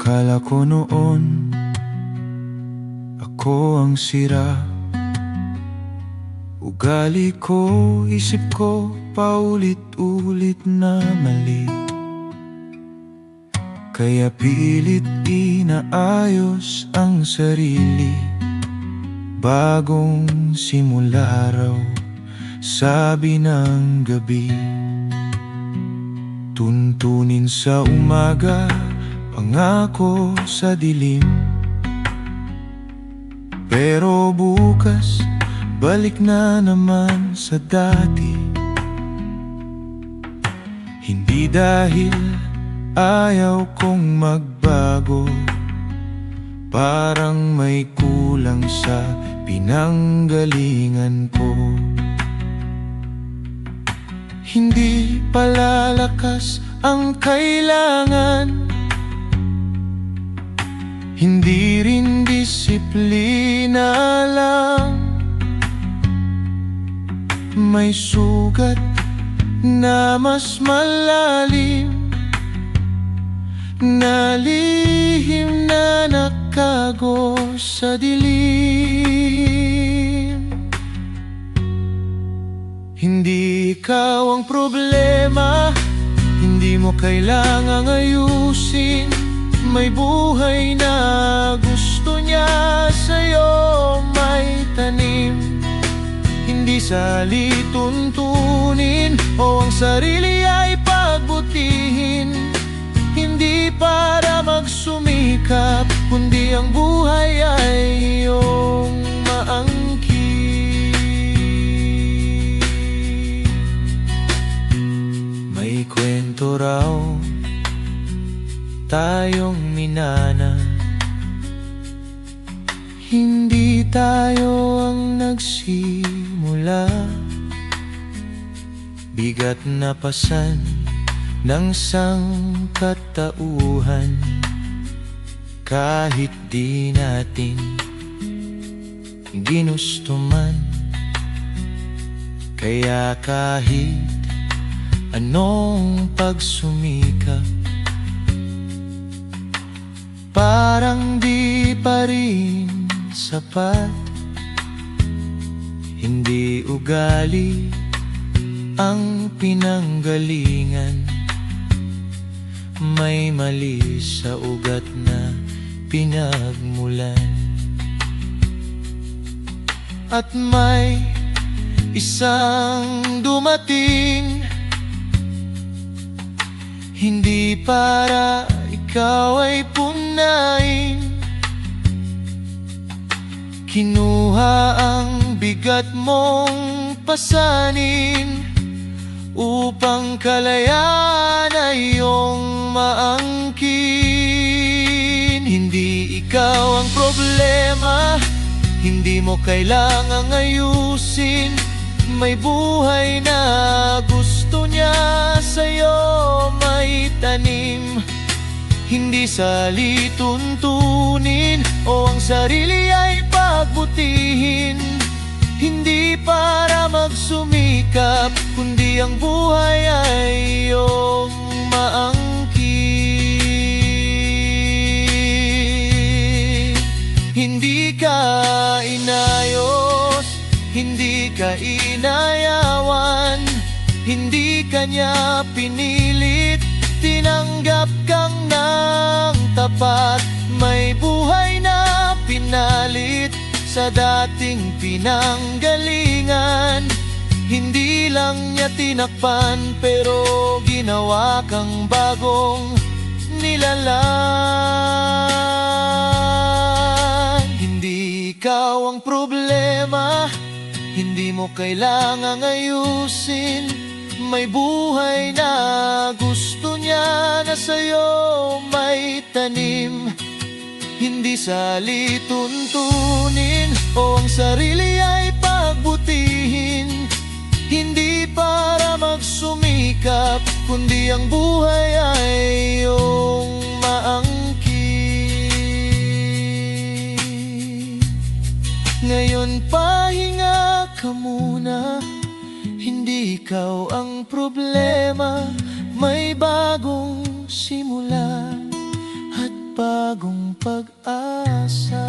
Akala ko noon ako ang sira. Ugali ko, isip ko, paulit-ulit na mali. Kaya pilit inaayos ang sarili. Bagong simula raw, sabi ng gabi. Tuntunin sa umaga, pangako sa dilim. Pero bukas, balik na naman sa dati. Hindi dahil ayaw kong magbago, parang may kulang sa pinanggalingan ko. Hindi palalakas ang kailangan, hindi rin disiplina lang. May sugat na mas malalim, na lihim na nakago sa dilim. Hindi ikaw ang problema, hindi mo kailangang ayusin. May buhay na gusto niya sa'yo may tanim. Hindi sali tuntunin o ang sarili ay pagbutihin. Hindi para magsumikap, kundi ang buhay ay iyong maangkin. May kwento raw tayong minana, hindi tayo ang nagsimula. Bigat na pasan ng sangkatauhan, kahit di natin ginusto man. Kaya kahit anong pagsumikap, parang di pa rin sapat. Hindi ugali ang pinanggalingan, may mali sa ugat na pinagmulan. At may isang dumating, hindi para ikaw ay punain. Kinuha ang bigat mong pasanin upang kalayaan ay iyong maangkin. Hindi ikaw ang problema, hindi mo kailangang ayusin. May buhay na gusto niya sa'yo may tanim. Hindi sali tuntunin o ang sarili ay pagbutihin. Hindi para magsumikap, kundi ang buhay ay iyong maangkin. Hindi ka inayos, hindi ka inayawan, hindi ka niya pinilit, tinanggap kang ng tapat. May buhay na pinalit sa dating pinanggalingan. Hindi lang niya tinakpan, pero ginawa kang bagong nilalang. Hindi ikaw ang problema, hindi mo kailangang ayusin. May buhay na gusto niya na sa'yo may tanim. Hindi sali tuntunin o ang sarili ay pagbutihin. Hindi para magsumikap, kundi ang buhay ay iyong maangkin. Ngayon pahinga ka muna, hindi ikaw ang problema. May bagong simula at pag-asa.